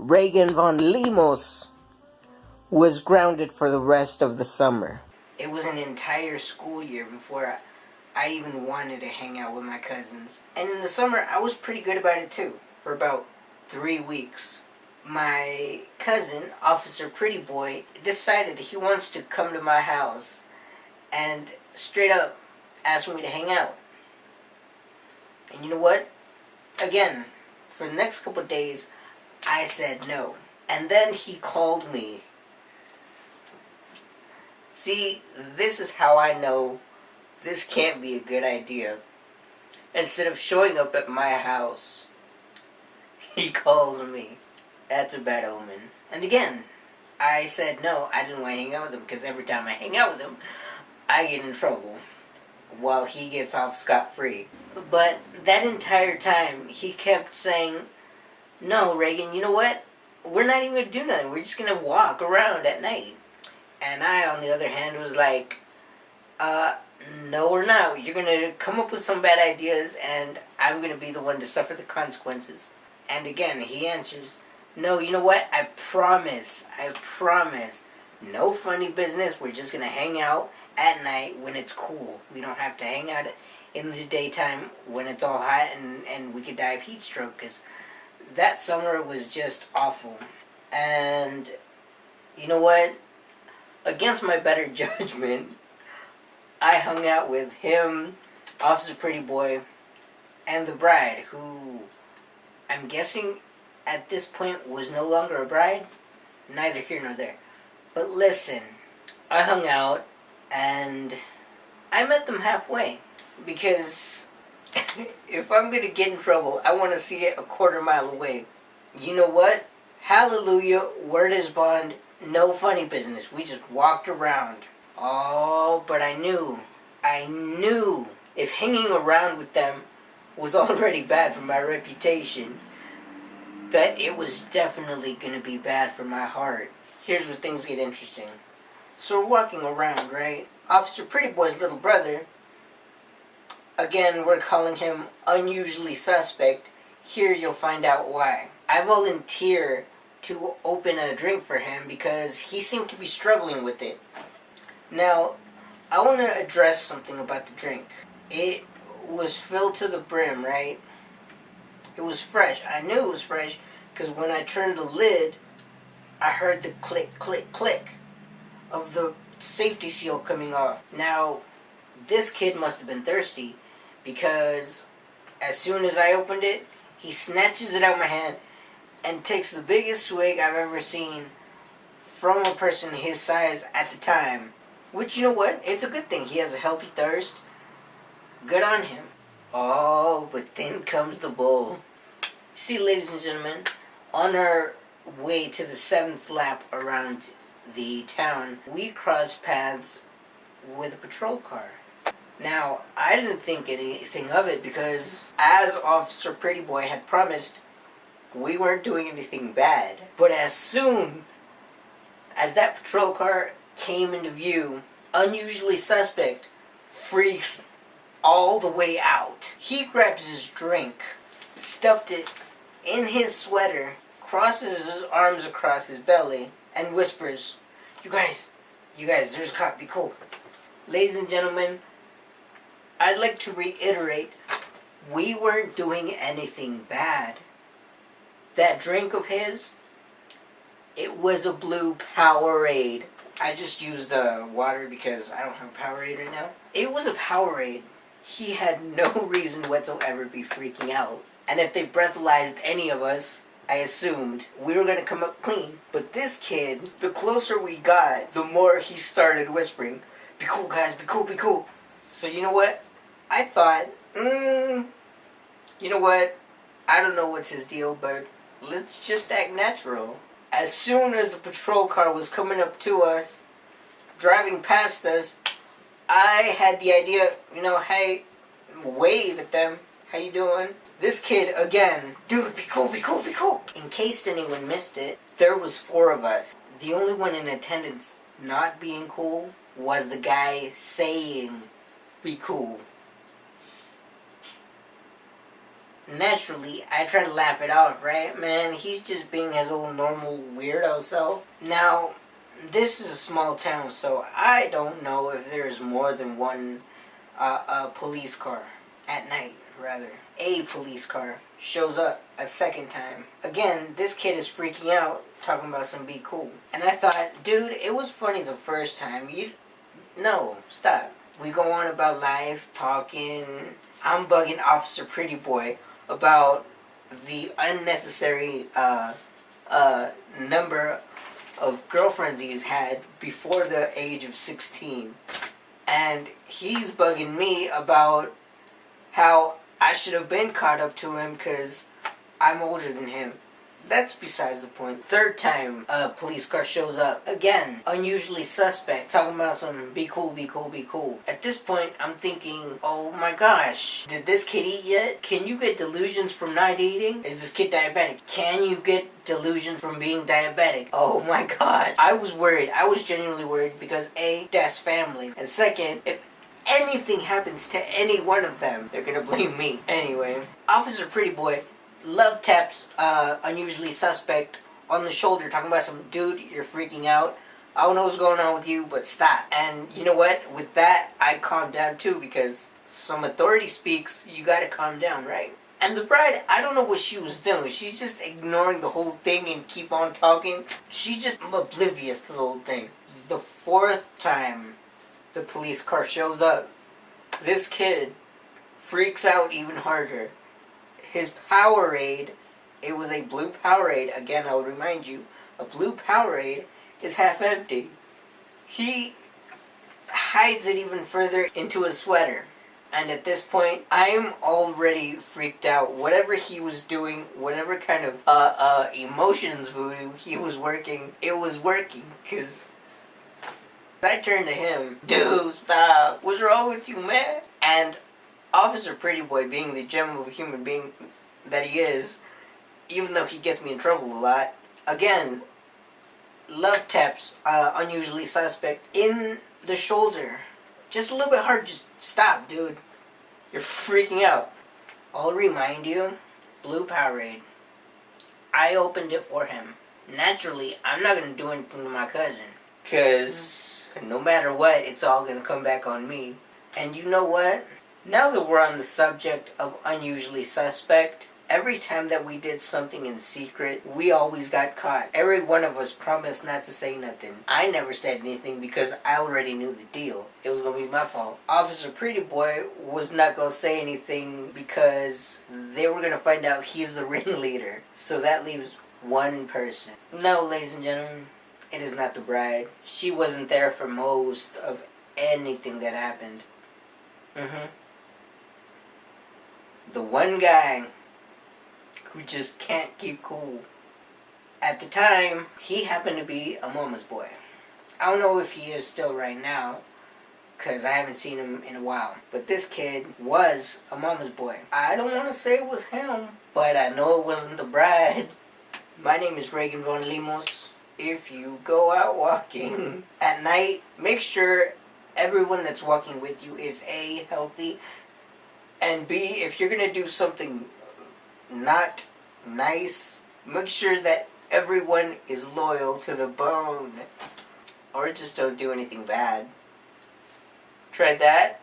Reagan von Lemuos was grounded for the rest of the summer. It was an entire school year before I even wanted to hang out with my cousins. And in the summer, I was pretty good about it too, for about 3 weeks. My cousin, Officer Pretty Boy, decided he wants to come to my house and straight up asked me to hang out. And you know what? Again, for the next couple of days, I said no. And then he called me. See, this is how I know this can't be a good idea. Instead of showing up at my house, he calls me. That's a bad omen. And again, I said no, I didn't want to hang out with him because every time I hang out with him, I get in trouble while he gets off scot-free. But that entire time, he kept saying, no, Reagan, you know what? We're not even going to do nothing. We're just going to walk around at night. And I, on the other hand, was like, no, we're not. You're going to come up with some bad ideas, and I'm going to be the one to suffer the consequences. And again, he answers, no, you know what? I promise. No funny business. We're just going to hang out at night when it's cool. We don't have to hang out in the daytime when it's all hot and we could die of heat stroke, because that summer was just awful. And you know what? Against my better judgment, I hung out with him, Officer Pretty Boy, and the bride, who I'm guessing at this point was no longer a bride. Neither here nor there. But listen, I hung out and I met them halfway. Because if I'm going to get in trouble, I want to see it a quarter mile away. You know what? Hallelujah, word is bond, no funny business. We just walked around. Oh, but I knew if hanging around with them was already bad for my reputation, that it was definitely going to be bad for my heart. Here's where things get interesting. So we're walking around, right? Officer Pretty Boy's little brother, again, we're calling him unusually suspect. Here you'll find out why. I volunteer to open a drink for him because he seemed to be struggling with it. Now, I want to address something about the drink. It was filled to the brim, right? It was fresh. I knew it was fresh because when I turned the lid, I heard the click, click, click of the safety seal coming off. Now, this kid must have been thirsty because as soon as I opened it, he snatches it out of my hand and takes the biggest swig I've ever seen from a person his size at the time. Which, you know what? It's a good thing. He has a healthy thirst. Good on him. Oh, but then comes the bull. See, ladies and gentlemen, on our way to the 7th lap around the town, we crossed paths with a patrol car. Now, I didn't think anything of it because, as Officer Pretty Boy had promised, we weren't doing anything bad. But as soon as that patrol car came into view, unusually suspect freaks all the way out. He grabs his drink, stuffed it in his sweater, crosses his arms across his belly, and whispers, You guys, there's a cop, be cool. Ladies and gentlemen, I'd like to reiterate, we weren't doing anything bad. That drink of his, it was a blue Powerade. I just used water because I don't have a Powerade right now. It was a Powerade. He had no reason whatsoever to be freaking out. And if they breathalyzed any of us, I assumed we were going to come up clean. But this kid, the closer we got, the more he started whispering, be cool guys, be cool, be cool. So you know what? I thought, you know what? I don't know what's his deal, but let's just act natural. As soon as the patrol car was coming up to us, driving past us, I had the idea, hey, wave at them. How you doing? This kid, again, dude, be cool, be cool, be cool. In case anyone missed it, there was 4 of us. The only one in attendance not being cool was the guy saying, be cool. naturally, I try to laugh it off, right? Man, he's just being his old normal weirdo self. Now, this is a small town, so I don't know if there's more than one police car at night, rather. A police car shows up a second time. Again, this kid is freaking out, talking about some be cool. And I thought, dude, it was funny the first time. No, stop. We go on about life, talking. I'm bugging Officer Pretty Boy about the unnecessary number of girlfriends he's had before the age of 16. And he's bugging me about how I should have been caught up to him because I'm older than him. That's besides the point. Third time a police car shows up. Again, unusually suspect. Talking about some be cool, be cool, be cool. At this point, I'm thinking, oh my gosh, did this kid eat yet? Can you get delusions from not eating? Is this kid diabetic? Can you get delusions from being diabetic? Oh my god. I was worried. I was genuinely worried because A, that's family. And second, if anything happens to any one of them, they're gonna blame me. Anyway, Officer Pretty Boy love taps unusually suspect on the shoulder, talking about some dude, you're freaking out. I don't know what's going on with you, but stop. And you know what? With that, I calmed down too because some authority speaks. You gotta calm down, right? And the bride, I don't know what she was doing. She's just ignoring the whole thing and keep on talking. She's just oblivious to the whole thing. The fourth time the police car shows up, this kid freaks out even harder. His Powerade, it was a blue Powerade. Again, I'll remind you, a blue Powerade is half empty. He hides it even further into his sweater. And at this point, I'm already freaked out. Whatever he was doing, whatever kind of emotions voodoo he was working, it was working. Because I turned to him, dude, stop. What's wrong with you, man? And Officer Pretty Boy, being the gem of a human being that he is, even though he gets me in trouble a lot, again, love taps unusually suspect in the shoulder. Just a little bit hard. Just stop, dude. You're freaking out. I'll remind you, blue Powerade. I opened it for him. Naturally, I'm not going to do anything to my cousin. Because no matter what, it's all going to come back on me. And you know what? Now that we're on the subject of unusually suspect, every time that we did something in secret, we always got caught. Every one of us promised not to say nothing. I never said anything because I already knew the deal. It was going to be my fault. Officer Pretty Boy was not going to say anything because they were going to find out he's the ringleader. So that leaves one person. No, ladies and gentlemen, it is not the bride. She wasn't there for most of anything that happened. The one guy who just can't keep cool. At the time, he happened to be a mama's boy. I don't know if he is still right now, because I haven't seen him in a while. But this kid was a mama's boy. I don't want to say it was him, but I know it wasn't the bride. My name is Reagan von Lemuos. If you go out walking at night, make sure everyone that's walking with you is A, healthy, and B, if you're going to do something not nice, make sure that everyone is loyal to the bone. Or just don't do anything bad. Try that.